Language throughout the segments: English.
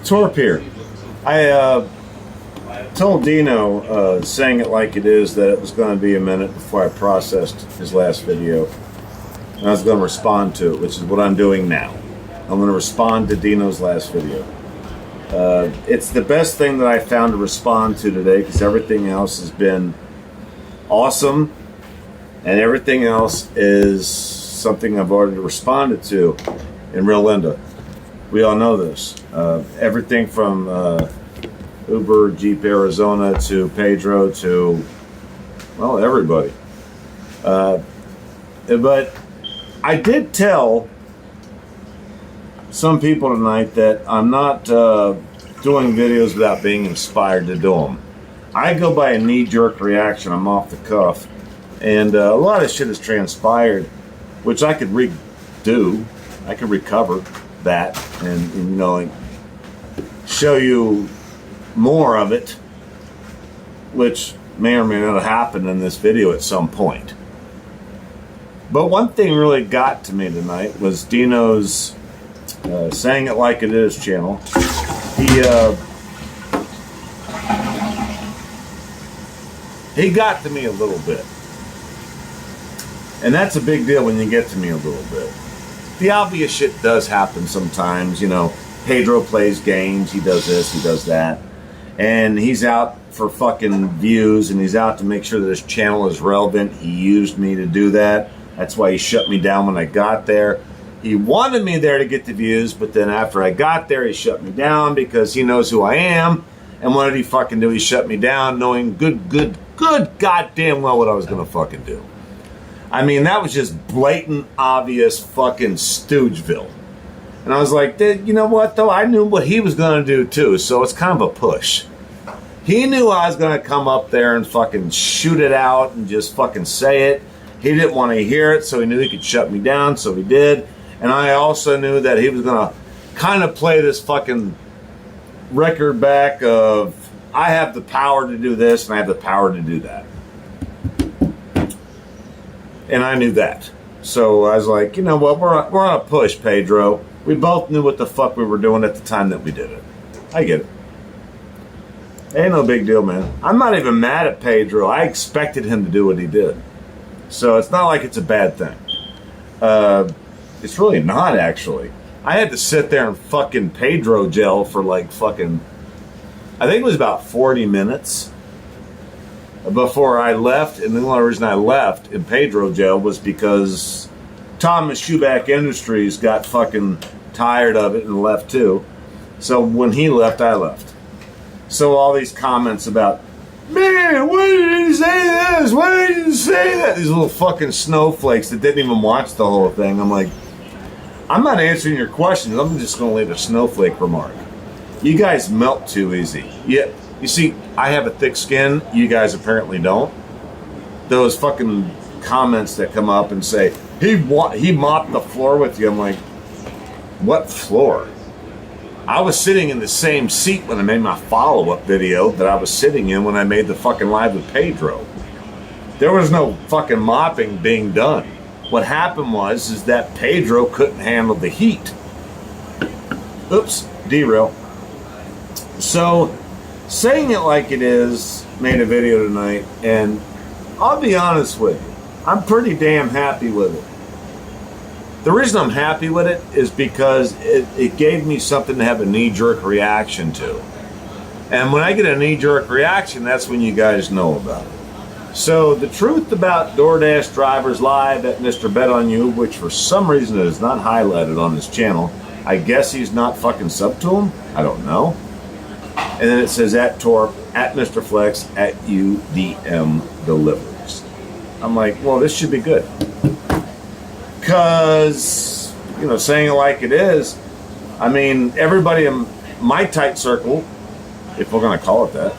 Torp here. I told Dino, saying it like it is, that it was going to be a minute before I processed his last video. And I was going to respond to it, which is what I'm doing now. I'm going to respond to Dino's last video. It's the best thing that I found to respond to today, because everything else has been awesome, and everything else is something I've already responded to in Real Linda. We all know this. Everything from Uber, Jeep Arizona, to Pedro, to, well, everybody. But I did tell some people tonight that I'm not doing videos without being inspired to do them. I go by a knee-jerk reaction. I'm off the cuff. And a lot of shit has transpired, which I could redo. I could recover that and you know, like, show you more of it, which may or may not happen in this video at some point. But one thing really got to me tonight was Dino's Saying It Like It Is channel. He got to me a little bit. And that's a big deal when you get to me a little bit. The obvious shit does happen sometimes, you know. Pedro plays games, he does this, he does that. And he's out for fucking views, and he's out to make sure that his channel is relevant. He used me to do that. That's why he shut me down when I got there. He wanted me there to get the views, but then after I got there, he shut me down because he knows who I am. And what did he fucking do? He shut me down knowing good goddamn well what I was gonna fucking do. I mean, that was just blatant, obvious fucking Stoogeville. And I was like, you know what, though? I knew what he was going to do, too, so it's kind of a push. He knew I was going to come up there and fucking shoot it out and just fucking say it. He didn't want to hear it, so he knew he could shut me down, so he did. And I also knew that he was going to kind of play this fucking record back of, I have the power to do this, and I have the power to do that. And I knew that. So I was like, you know what, we're on a push, Pedro. We both knew what the fuck we were doing at the time that we did it. I get it. Ain't no big deal, man. I'm not even mad at Pedro. I expected him to do what he did. So it's not like it's a bad thing. It's really not, actually. I had to sit there in fucking Pedro jail for like fucking, I think it was about 40 minutes before I left. And the only reason I left in Pedro jail was because Thomas Schuback Industries got fucking tired of it and left too. So when he left, I left. So all these comments about, man, why did you say this? Why did you say that? These little fucking snowflakes that didn't even watch the whole thing. I'm like, I'm not answering your questions. I'm just going to leave a snowflake remark. You guys melt too easy. Yeah, you see, I have a thick skin. You guys apparently don't. Those fucking comments that come up and say, he mopped the floor with you. I'm like, what floor? I was sitting in the same seat when I made my follow-up video that I was sitting in when I made the fucking live with Pedro. There was no fucking mopping being done. What happened is that Pedro couldn't handle the heat. Oops, derail. So, Saying It Like It Is made a video tonight, and I'll be honest with you, I'm pretty damn happy with it. The reason I'm happy with it is because it gave me something to have a knee-jerk reaction to. And when I get a knee-jerk reaction, that's when you guys know about it. So the truth about DoorDash drivers live at Mr. Bet On You, which for some reason is not highlighted on his channel. I guess he's not fucking sub to him. I don't know. And then it says at Torp, at Mr. Flex, at UDM Delivers. I'm like, well, this should be good. Because, you know, saying it like it is, I mean, everybody in my tight circle, if we're going to call it that,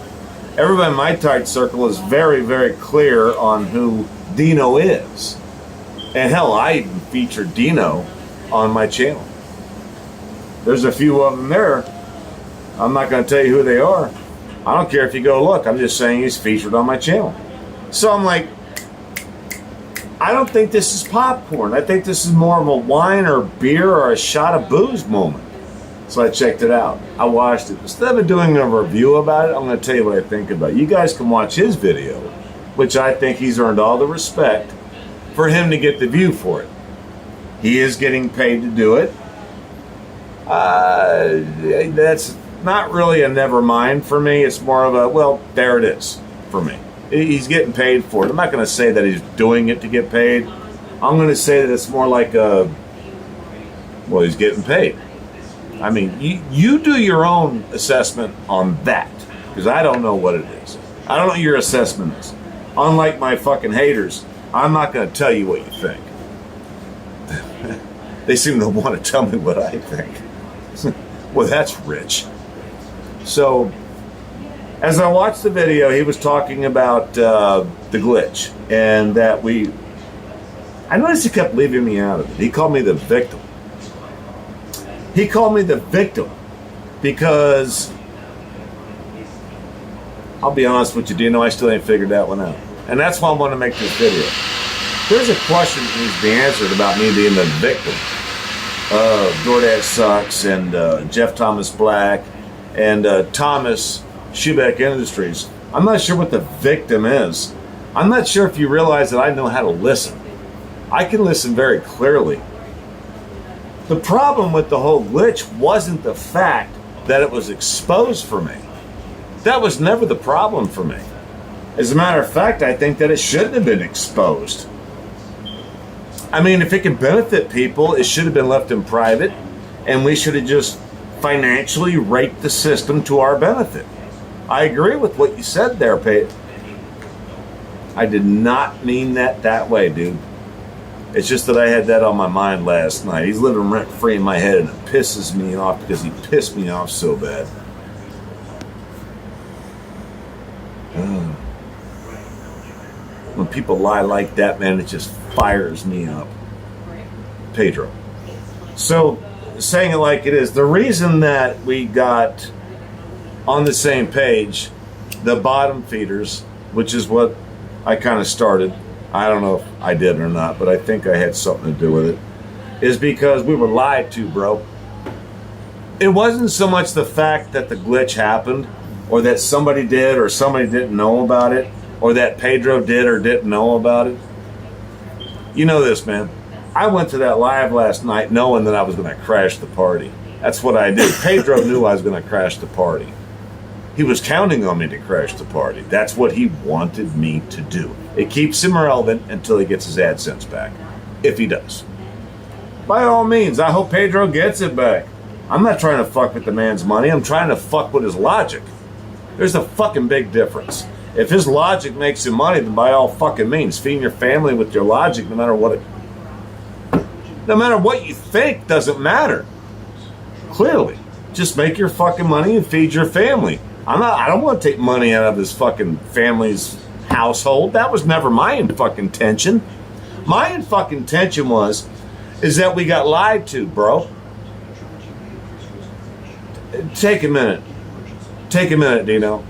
everybody in my tight circle is very, very clear on who Dino is. And hell, I even featured Dino on my channel. There's a few of them there. I'm not going to tell you who they are. I don't care if you go look. I'm just saying he's featured on my channel. So I'm like, I don't think this is popcorn. I think this is more of a wine or beer or a shot of booze moment. So I checked it out. I watched it. Instead of doing a review about it, I'm going to tell you what I think about it. You guys can watch his video, which I think he's earned all the respect for him to get the view for it. He is getting paid to do it. That's not really a never mind for me. It's more of a, well, there it is for me. He's getting paid for it. I'm not going to say that he's doing it to get paid. I'm going to say that it's more like a, well, he's getting paid. I mean, you do your own assessment on that, because I don't know what it is. I don't know what your assessment is. Unlike my fucking haters, I'm not going to tell you what you think. They seem to want to tell me what I think. Well, that's rich. So, as I watched the video, he was talking about the glitch, and that I noticed he kept leaving me out of it. He called me the victim. He called me the victim because, I'll be honest with you, Dino, I still ain't figured that one out. And that's why I want to make this video. There's a question that needs to be answered about me being the victim of DoorDash Sucks and Jeff Thomas Black and Thomas Schubeck Industries. I'm not sure what the victim is. I'm not sure if you realize that I know how to listen. I can listen very clearly. The problem with the whole glitch wasn't the fact that it was exposed for me. That was never the problem for me. As a matter of fact, I think that it shouldn't have been exposed. I mean, if it can benefit people, it should have been left in private, and we should have just financially raked the system to our benefit. I agree with what you said there, Pete. I did not mean that way, dude. It's just that I had that on my mind last night. He's living rent-free in my head, and it pisses me off because he pissed me off so bad. When people lie like that, man, it just fires me up. Pedro. So, saying it like it is, the reason that we got on the same page the bottom feeders, which is what I kind of started, I don't know if I did or not, but I think I had something to do with it, is because we were lied to, bro. It wasn't so much the fact that the glitch happened, or that somebody did or somebody didn't know about it, or that Pedro did or didn't know about it. You know this, man. I went to that live last night knowing that I was going to crash the party. That's what I did. Pedro knew I was going to crash the party. He was counting on me to crash the party. That's what he wanted me to do. It keeps him relevant until he gets his AdSense back. If he does. By all means, I hope Pedro gets it back. I'm not trying to fuck with the man's money. I'm trying to fuck with his logic. There's a fucking big difference. If his logic makes you money, then by all fucking means, feeding your family with your logic, no matter what you think, doesn't matter. Clearly. Just make your fucking money and feed your family. I don't want to take money out of this fucking family's household. That was never my fucking intention. My fucking intention is that we got lied to, bro. Take a minute. Take a minute, Dino.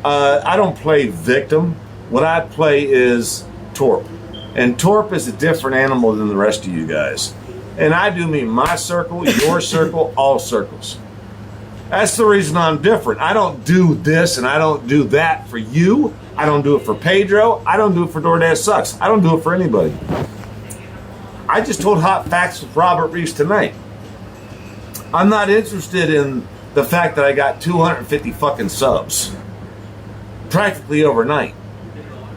I don't play victim. What I play is Torp. And Torp is a different animal than the rest of you guys. And I do mean my circle, your circle, all circles. That's the reason I'm different. I don't do this and I don't do that for you. I don't do it for Pedro. I don't do it for DoorDash Sucks. I don't do it for anybody. I just told Hot Facts with Robert Reese tonight. I'm not interested in the fact that I got 250 fucking subs. Practically overnight.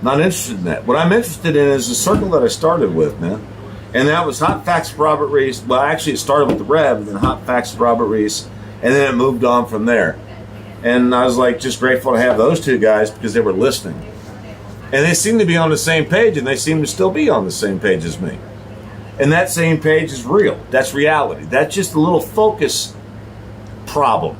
Not interested in that. What I'm interested in is the circle that I started with, man. And that was Hot Facts with Robert Reese. Well, actually, it started with the Rev, and then Hot Facts with Robert Reese, and then it moved on from there. And I was like, just grateful to have those two guys because they were listening. And they seem to be on the same page, and they seem to still be on the same page as me. And that same page is real. That's reality. That's just a little focus problem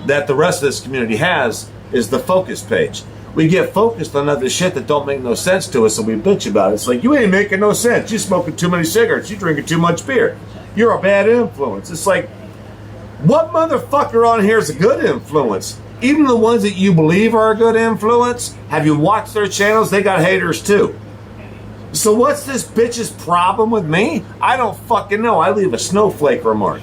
that the rest of this community has, is the focus page. We get focused on other shit that don't make no sense to us, and we bitch about it. It's like, you ain't making no sense. You smoking too many cigarettes. You drinking too much beer. You're a bad influence. It's like, what motherfucker on here is a good influence? Even the ones that you believe are a good influence, have you watched their channels? They got haters too. So what's this bitch's problem with me? I don't fucking know. I leave a snowflake remark.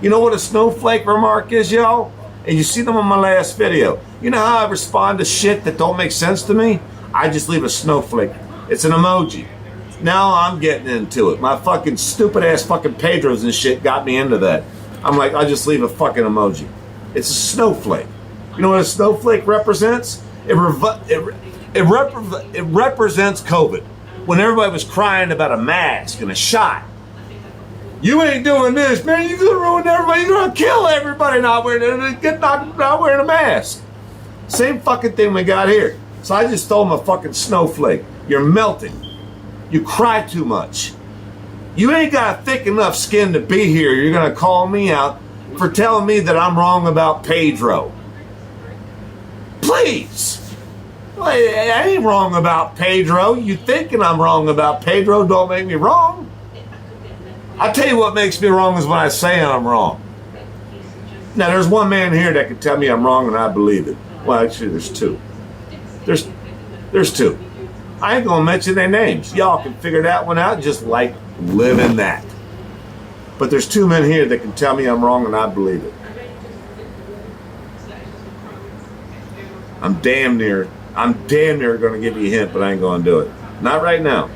You know what a snowflake remark is, y'all? And you see them on my last video. You know how I respond to shit that don't make sense to me? I just leave a snowflake. It's an emoji. Now I'm getting into it. My fucking stupid ass fucking Pedros and shit got me into that. I'm like, I'll just leave a fucking emoji. It's a snowflake. You know what a snowflake represents? It represents COVID. When everybody was crying about a mask and a shot. You ain't doing this, man. You're gonna ruin everybody. You're gonna kill everybody not wearing a mask. Same fucking thing we got here. So I just told him a fucking snowflake. You're melting. You cry too much. You ain't got a thick enough skin to be here. You're gonna call me out for telling me that I'm wrong about Pedro. Please. I ain't wrong about Pedro. You thinking I'm wrong about Pedro don't make me wrong. I'll tell you what makes me wrong is when I say I'm wrong. Now, there's one man here that can tell me I'm wrong and I believe it. Well, actually, there's two. There's two. I ain't gonna mention their names. Y'all can figure that one out just like living that. But there's two men here that can tell me I'm wrong and I believe it. I'm damn near going to give you a hint, but I ain't going to do it. Not right now.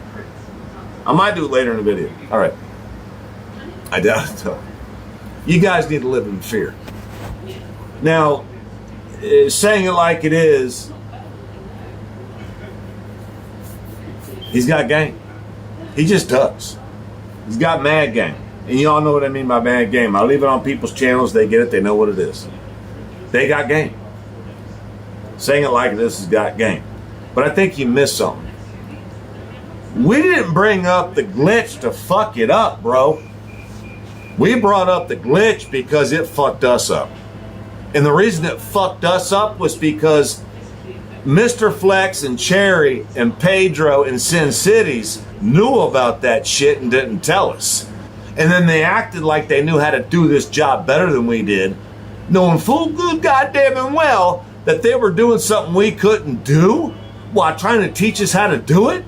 I might do it later in the video. All right. I doubt it, though. You guys need to live in fear. Now, saying it like it is, he's got game. He just does. He's got mad game. And you all know what I mean by mad game. I leave it on people's channels. They get it. They know what it is. They got game. Saying it like this has got game. But I think you missed something. We didn't bring up the glitch to fuck it up, bro. We brought up the glitch because it fucked us up. And the reason it fucked us up was because Mr. Flex and Cherry and Pedro and Sin Cities knew about that shit and didn't tell us. And then they acted like they knew how to do this job better than we did, knowing full good goddamn and well that they were doing something we couldn't do while trying to teach us how to do it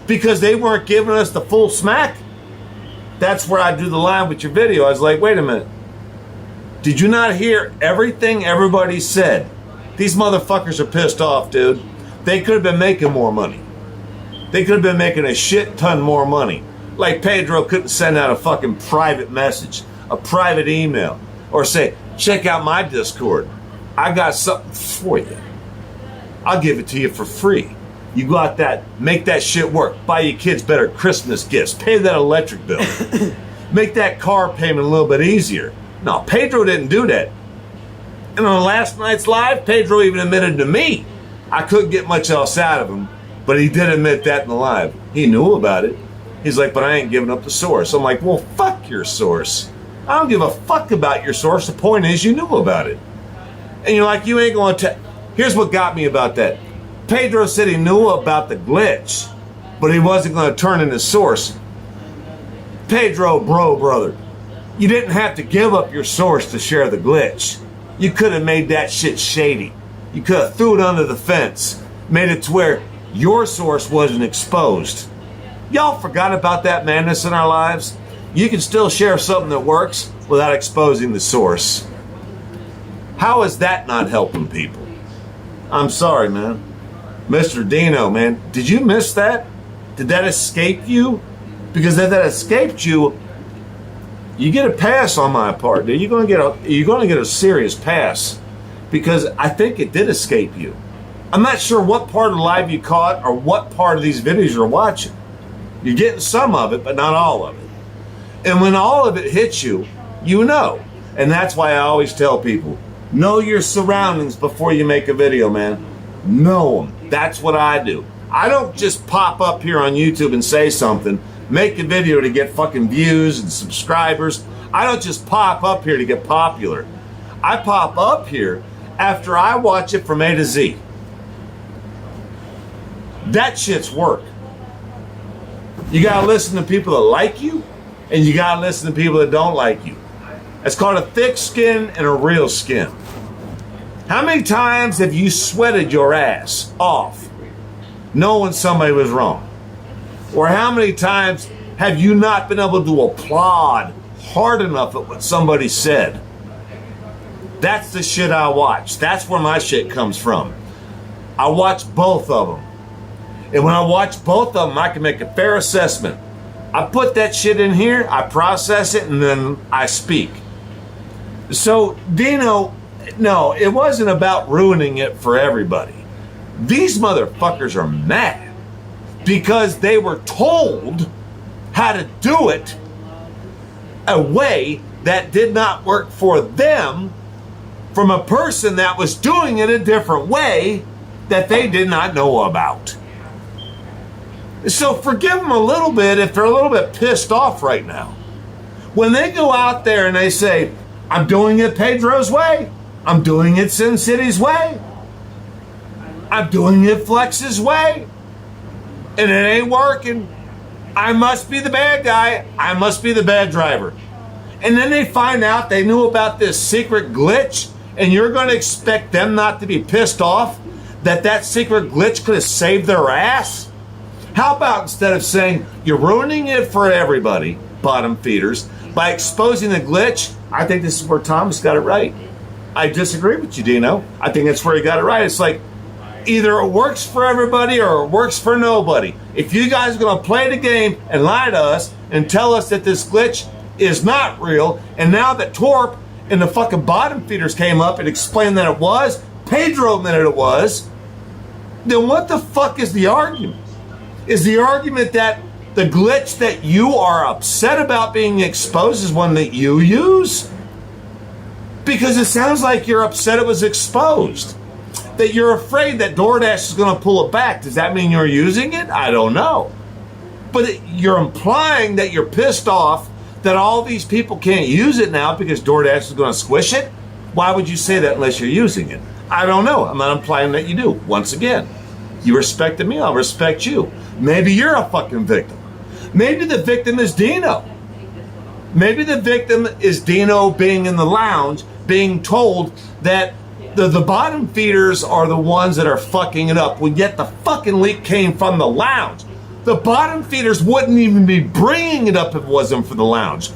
because they weren't giving us the full smack. That's where I drew the line with your video. I was like, wait a minute. Did you not hear everything everybody said? These motherfuckers are pissed off, dude. They could have been making more money. They could have been making a shit ton more money. Like Pedro couldn't send out a fucking private message, a private email, or say, check out my Discord. I got something for you. I'll give it to you for free. You go out that, make that shit work. Buy your kids better Christmas gifts. Pay that electric bill. Make that car payment a little bit easier. No, Pedro didn't do that. And on last night's live, Pedro even admitted to me I couldn't get much else out of him, but he did admit that in the live. He knew about it. He's like, but I ain't giving up the source. I'm like, well, fuck your source. I don't give a fuck about your source. The point is you knew about it. And you're like, you ain't going to... Here's what got me about that. Pedro said he knew about the glitch, but he wasn't going to turn in his source. Pedro, brother, you didn't have to give up your source to share the glitch. You could have made that shit shady. You could have threw it under the fence, made it to where your source wasn't exposed. Y'all forgot about that madness in our lives? You can still share something that works without exposing the source. How is that not helping people? I'm sorry, man. Mr. Dino, man, did you miss that? Did that escape you? Because if that escaped you, you get a pass on my part. You're going to get a serious pass because I think it did escape you. I'm not sure what part of the live you caught or what part of these videos you're watching. You're getting some of it, but not all of it. And when all of it hits you, you know. And that's why I always tell people, know your surroundings before you make a video, man. Know them. That's what I do. I don't just pop up here on YouTube and say something, make a video to get fucking views and subscribers. I don't just pop up here to get popular. I pop up here after I watch it from A to Z. That shit's work. You gotta listen to people that like you, and you gotta listen to people that don't like you. It's called a thick skin and a real skin. How many times have you sweated your ass off knowing somebody was wrong? Or how many times have you not been able to applaud hard enough at what somebody said? That's the shit I watch. That's where my shit comes from. I watch both of them. And when I watch both of them, I can make a fair assessment. I put that shit in here, I process it, and then I speak. So, Dino, no, it wasn't about ruining it for everybody. These motherfuckers are mad because they were told how to do it a way that did not work for them from a person that was doing it a different way that they did not know about. So forgive them a little bit if they're a little bit pissed off right now. When they go out there and they say, I'm doing it Pedro's way, I'm doing it Sin City's way, I'm doing it Flex's way, and it ain't working, I must be the bad guy, I must be the bad driver. And then they find out they knew about this secret glitch, and you're going to expect them not to be pissed off that that secret glitch could have saved their ass? How about instead of saying, you're ruining it for everybody, bottom feeders, by exposing the glitch, I think this is where Thomas got it right. I disagree with you, Dino. I think that's where he got it right. It's like, either it works for everybody or it works for nobody. If you guys are going to play the game and lie to us and tell us that this glitch is not real, and now that Torp and the fucking bottom feeders came up and explained that it was, Pedro admitted it was, then what the fuck is the argument? Is the argument that the glitch that you are upset about being exposed is one that you use? Because it sounds like you're upset it was exposed. That you're afraid that DoorDash is going to pull it back. Does that mean you're using it? I don't know. But you're implying that you're pissed off that all these people can't use it now because DoorDash is going to squish it? Why would you say that unless you're using it? I don't know. I'm not implying that you do. Once again, you respected me, I'll respect you. Maybe you're a fucking victim. Maybe the victim is Dino. Maybe the victim is Dino being in the lounge, being told that the bottom feeders are the ones that are fucking it up, when yet the fucking leak came from the lounge. The bottom feeders wouldn't even be bringing it up if it wasn't for the lounge.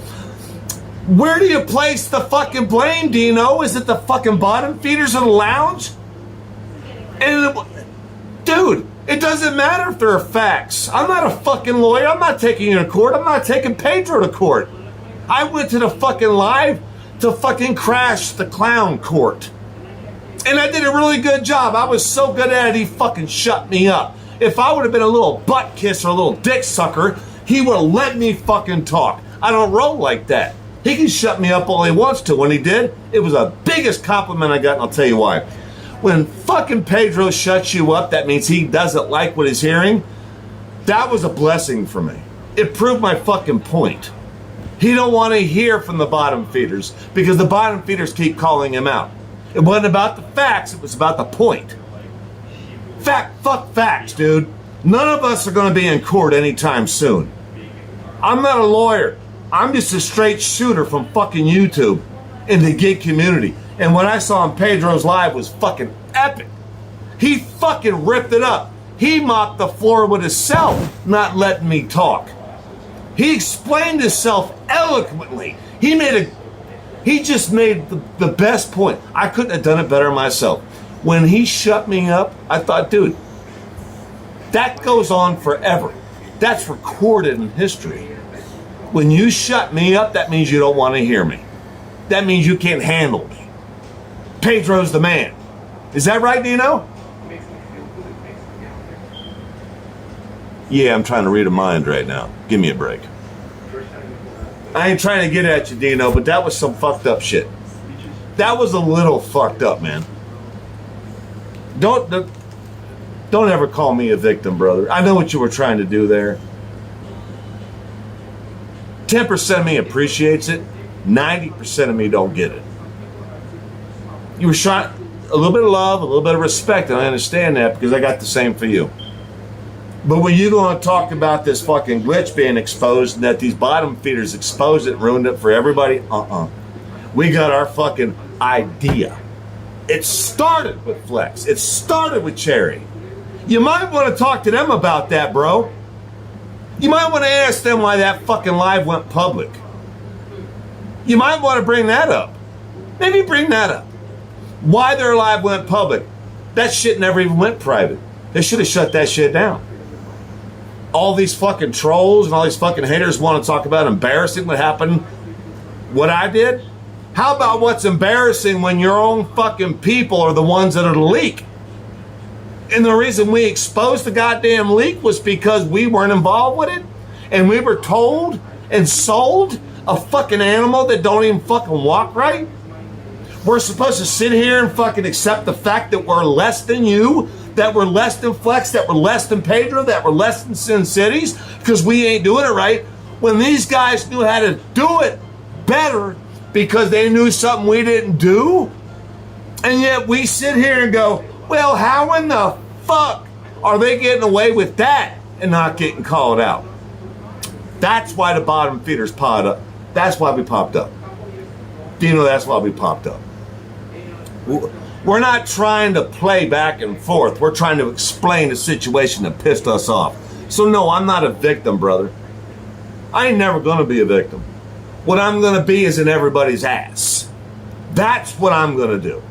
Where do you place the fucking blame, Dino? Is it the fucking bottom feeders or the lounge? And dude, it doesn't matter if there are facts. I'm not a fucking lawyer. I'm not taking you to court. I'm not taking Pedro to court. I went to the fucking live to fucking crash the clown court. And I did a really good job. I was so good at it, he fucking shut me up. If I would have been a little butt kiss or a little dick sucker, he would have let me fucking talk. I don't roll like that. He can shut me up all he wants to. When he did, it was the biggest compliment I got, and I'll tell you why. When fucking Pedro shuts you up, that means he doesn't like what he's hearing. That was a blessing for me. It proved my fucking point. He don't want to hear from the bottom feeders because the bottom feeders keep calling him out. It wasn't about the facts, it was about the point. Fuck facts, dude. None of us are going to be in court anytime soon. I'm not a lawyer. I'm just a straight shooter from fucking YouTube in the gig community. And what I saw on Pedro's live was fucking epic. He fucking ripped it up. He mopped the floor with himself, not letting me talk. He explained himself eloquently. He just made the best point. I couldn't have done it better myself. When he shut me up, I thought, dude, that goes on forever. That's recorded in history. When you shut me up, that means you don't want to hear me. That means you can't handle me. Pedro's the man. Is that right, Dino? Yeah, I'm trying to read a mind right now. Give me a break. I ain't trying to get at you, Dino, but that was some fucked up shit. That was a little fucked up, man. Don't ever call me a victim, brother. I know what you were trying to do there. 10% of me appreciates it. 90% of me don't get it. You were trying a little bit of love, a little bit of respect, and I understand that because I got the same for you. But when you're going to talk about this fucking glitch being exposed and that these bottom feeders exposed it and ruined it for everybody, we got our fucking idea. It started with Flex. It started with Cherry. You might want to talk to them about that, bro. You might want to ask them why that fucking live went public. You might want to bring that up. Maybe bring that up. Why their live went public. That shit never even went private. They should have shut that shit down. All these fucking trolls and all these fucking haters want to talk about embarrassing what happened, what I did. How about what's embarrassing when your own fucking people are the ones that are the leak? And the reason we exposed the goddamn leak was because we weren't involved with it, and we were told and sold a fucking animal that don't even fucking walk right. We're supposed to sit here and fucking accept the fact that we're less than you, that we're less than Flex, that we're less than Pedro, that we're less than Sin Cities, because we ain't doing it right, when these guys knew how to do it better because they knew something we didn't do. And yet we sit here and go, well, how in the fuck are they getting away with that and not getting called out? That's why the bottom feeders popped up. That's why we popped up. Do you know that's why we popped up? We're not trying to play back and forth. We're trying to explain the situation that pissed us off. So no, I'm not a victim, brother. I ain't never gonna be a victim. What I'm gonna be is in everybody's ass. That's what I'm gonna do.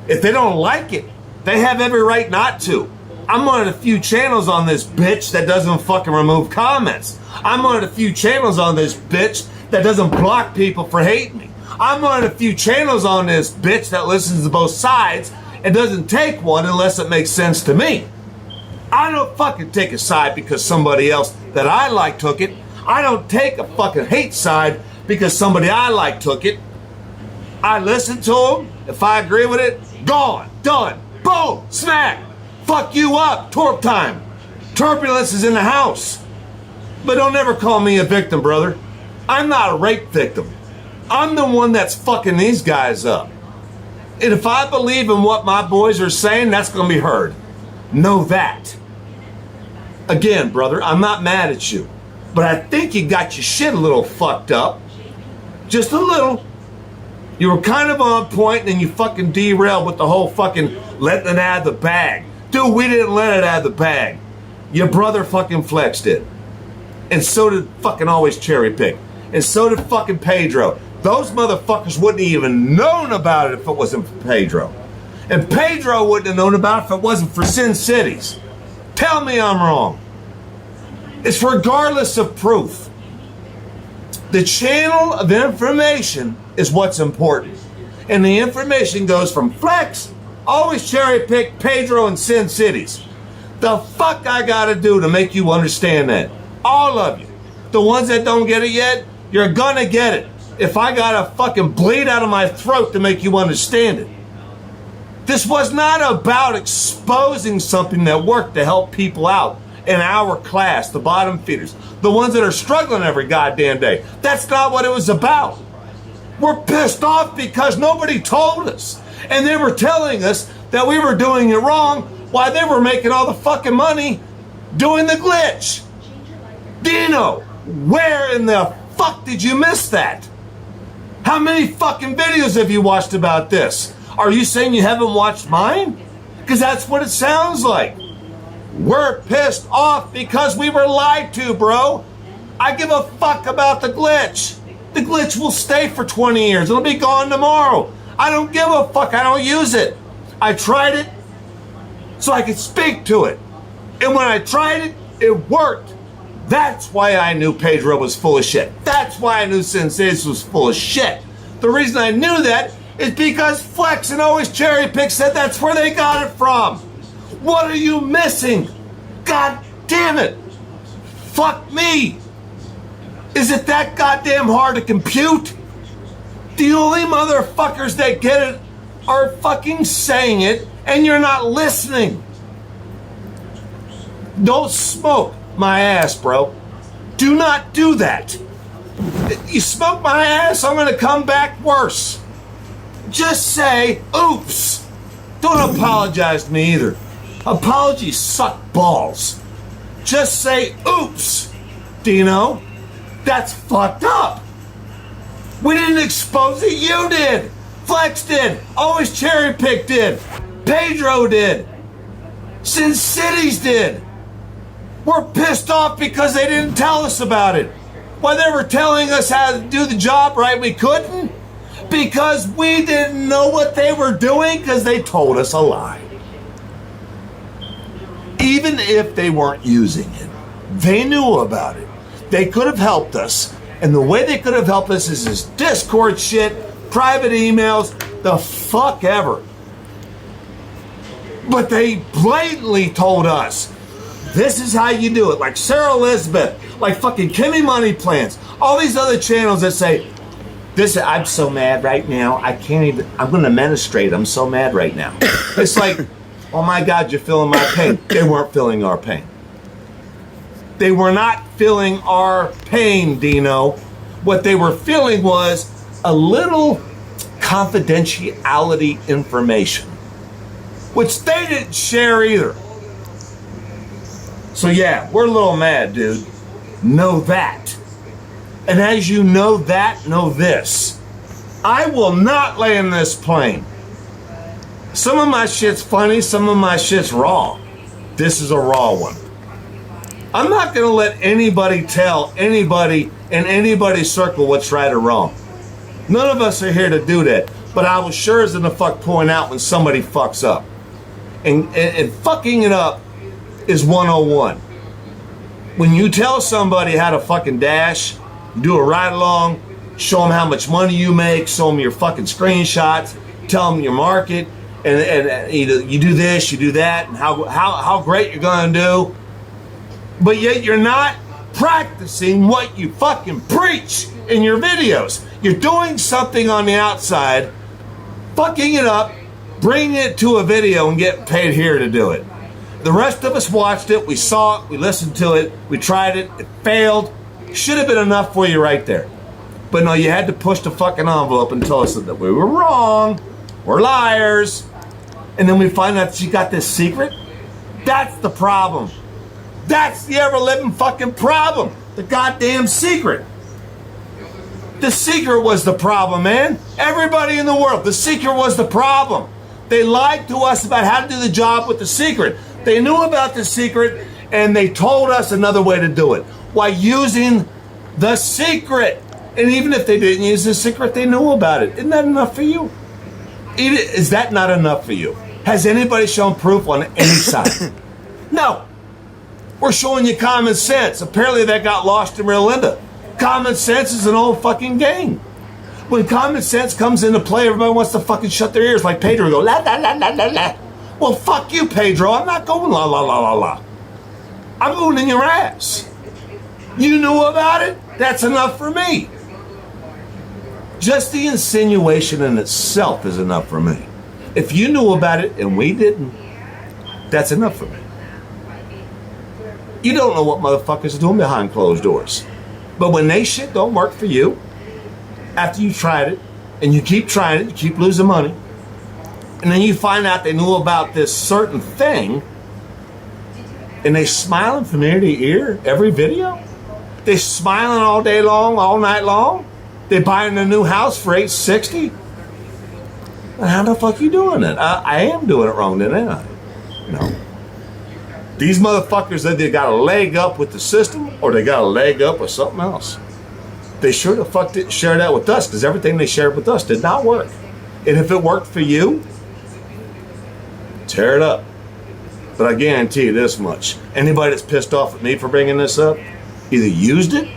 If they don't like it, they have every right not to. I'm one of the few channels on this bitch that doesn't fucking remove comments. I'm one of the few channels on this bitch that doesn't block people for hating me. I'm one of the few channels on this bitch that listens to both sides and doesn't take one unless it makes sense to me. I don't fucking take a side because somebody else that I like took it. I don't take a fucking hate side because somebody I like took it. I listen to them. If I agree with it, gone, done, boom, smack. Fuck you up, Torp time. Turbulence is in the house. But don't ever call me a victim, brother. I'm not a rape victim. I'm the one that's fucking these guys up. And if I believe in what my boys are saying, that's going to be heard. Know that. Again, brother, I'm not mad at you. But I think you got your shit a little fucked up. Just a little. You were kind of on point and then you fucking derailed with the whole fucking letting it out of the bag. Dude, we didn't let it out of the bag. Your brother fucking Flex did. And so did fucking Always Cherry Pick. And so did fucking Pedro. Those motherfuckers wouldn't even known about it if it wasn't for Pedro. And Pedro wouldn't have known about it if it wasn't for Sin Cities. Tell me I'm wrong. It's regardless of proof. The channel of information is what's important. And the information goes from Flex, Always Cherry Pick, Pedro, and Sin Cities. The fuck I gotta do to make you understand that? All of you. The ones that don't get it yet, you're gonna get it. If I gotta fucking bleed out of my throat to make you understand it. This was not about exposing something that worked to help people out in our class, the bottom feeders, the ones that are struggling every goddamn day. That's not what it was about. We're pissed off because nobody told us. And they were telling us that we were doing it wrong while they were making all the fucking money doing the glitch. Dino, where in the fuck did you miss that? How many fucking videos have you watched about this? Are you saying you haven't watched mine? Because that's what it sounds like. We're pissed off because we were lied to, bro. I give a fuck about the glitch. The glitch will stay for 20 years. It'll be gone tomorrow. I don't give a fuck. I don't use it. I tried it so I could speak to it. And when I tried it, it worked. That's why I knew Pedro was full of shit. That's why I knew Sin Cities was full of shit. The reason I knew that is because Flex and Always Cherry Pick said that's where they got it from. What are you missing? God damn it. Fuck me. Is it that goddamn hard to compute? The only motherfuckers that get it are fucking saying it and you're not listening. Don't smoke my ass, bro. Do not do that. You smoke my ass, I'm gonna come back worse. Just say, oops. Don't apologize to me either. Apologies suck balls. Just say, oops. Dino, that's fucked up. We didn't expose it, you did. Flex did. Always Cherry Pick did. Pedro did. Sin Cities did. We're pissed off because they didn't tell us about it. While they were telling us how to do the job right, we couldn't. Because we didn't know what they were doing because they told us a lie. Even if they weren't using it, they knew about it. They could have helped us. And the way they could have helped us is this Discord shit, private emails, the fuck ever. But they blatantly told us, this is how you do it. Like Sarah Elizabeth, like fucking Kimmy Money Plans, all these other channels that say, this, I'm so mad right now. I can't even, I'm going to menstruate. I'm so mad right now. It's like, oh my God, you're feeling my pain. They weren't feeling our pain. They were not feeling our pain, Dino. What they were feeling was a little confidentiality information, which they didn't share either. So yeah, we're a little mad, dude. Know that. And as you know that, know this. I will not land this plane. Some of my shit's funny, some of my shit's raw. This is a raw one. I'm not going to let anybody tell anybody in anybody's circle what's right or wrong. None of us are here to do that. But I was sure as in the fuck point out when somebody fucks up. And fucking it up is 101. When you tell somebody how to fucking dash, do a ride along, show them how much money you make, show them your fucking screenshots, tell them your market, and you do this, you do that, and how great you're gonna do. But yet you're not practicing what you fucking preach in your videos. You're doing something on the outside, fucking it up, bringing it to a video and getting paid here to do it. The rest of us watched it, we saw it, we listened to it, we tried it, it failed. Should have been enough for you right there. But no, you had to push the fucking envelope and tell us that we were wrong, we're liars. And then we find out that you got this secret. That's the problem. That's the ever-living fucking problem. The goddamn secret. The secret was the problem, man. Everybody in the world, the secret was the problem. They lied to us about how to do the job with the secret. They knew about the secret and they told us another way to do it. While using the secret. And even if they didn't use the secret, they knew about it. Isn't that enough for you? Is that not enough for you? Has anybody shown proof on any side? No. We're showing you common sense. Apparently that got lost in Real Linda. Common sense is an old fucking game. When common sense comes into play, everybody wants to fucking shut their ears like Pedro and go, la, la, la, la, la, la. Well, fuck you, Pedro. I'm not going la, la, la, la, la. I'm going in your ass. You knew about it? That's enough for me. Just the insinuation in itself is enough for me. If you knew about it and we didn't, that's enough for me. You don't know what motherfuckers are doing behind closed doors. But when they shit don't work for you, after you tried it, and you keep trying it, you keep losing money, and then you find out they knew about this certain thing, and they smiling from ear to ear every video? They smiling all day long, all night long? They buying a new house for $860? How the fuck you doing it? I am doing it wrong, then, ain't I? No. These motherfuckers either got a leg up with the system or they got a leg up with something else. They sure the fuck didn't share that with us because everything they shared with us did not work. And if it worked for you, tear it up. But I guarantee you this much. Anybody that's pissed off at me for bringing this up either used it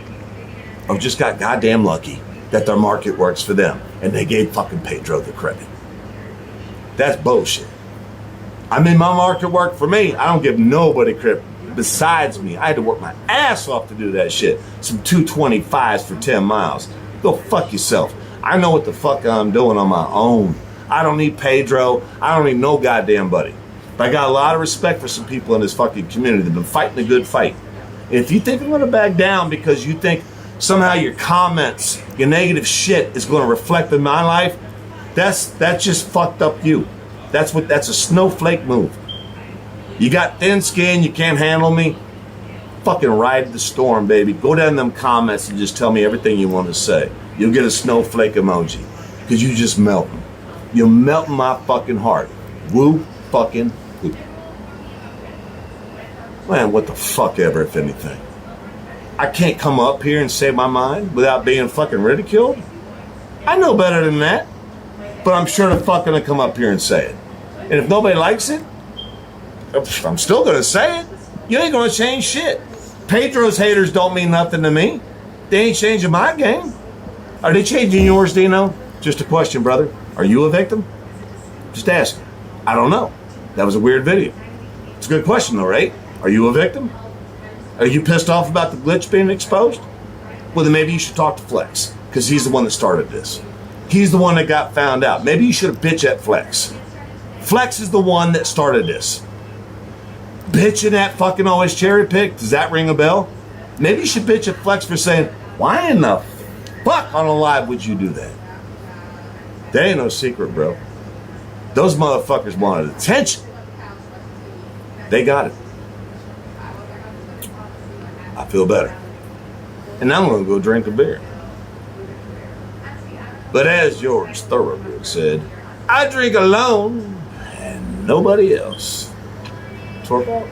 or just got goddamn lucky that their market works for them and they gave fucking Pedro the credit. That's bullshit. I mean, my market worked for me. I don't give nobody credit besides me. I had to work my ass off to do that shit. Some 225s for 10 miles. Go fuck yourself. I know what the fuck I'm doing on my own. I don't need Pedro. I don't need no goddamn buddy. But I got a lot of respect for some people in this fucking community that have been fighting a good fight. And if you think I'm going to back down because you think somehow your comments, your negative shit is going to reflect in my life, that's just fucked up you. That's a snowflake move. You got thin skin, you can't handle me. Fucking ride the storm, baby. Go down in them comments and just tell me everything you want to say. You'll get a snowflake emoji. Because you just melting. You're melting my fucking heart. Woo fucking woo. Man, what the fuck ever, if anything. I can't come up here and say my mind without being fucking ridiculed. I know better than that. But I'm sure the fuck gonna come up here and say it. And if nobody likes it, I'm still gonna say it. You ain't gonna change shit. Pedro's haters don't mean nothing to me. They ain't changing my game. Are they changing yours, Dino? Just a question, brother. Are you a victim? Just asking. I don't know. That was a weird video. It's a good question though, right? Are you a victim? Are you pissed off about the glitch being exposed? Well, then maybe you should talk to Flex, because he's the one that started this. He's the one that got found out. Maybe you should have bitched at Flex. Flex is the one that started this. Bitching at fucking always cherry pick. Does that ring a bell? Maybe you should bitch at Flex for saying, why in the fuck on a live would you do that? There ain't no secret, bro. Those motherfuckers wanted attention. They got it. I feel better. And now I'm going to go drink a beer. But as George Thorogood said, I drink alone and nobody else. Torp out.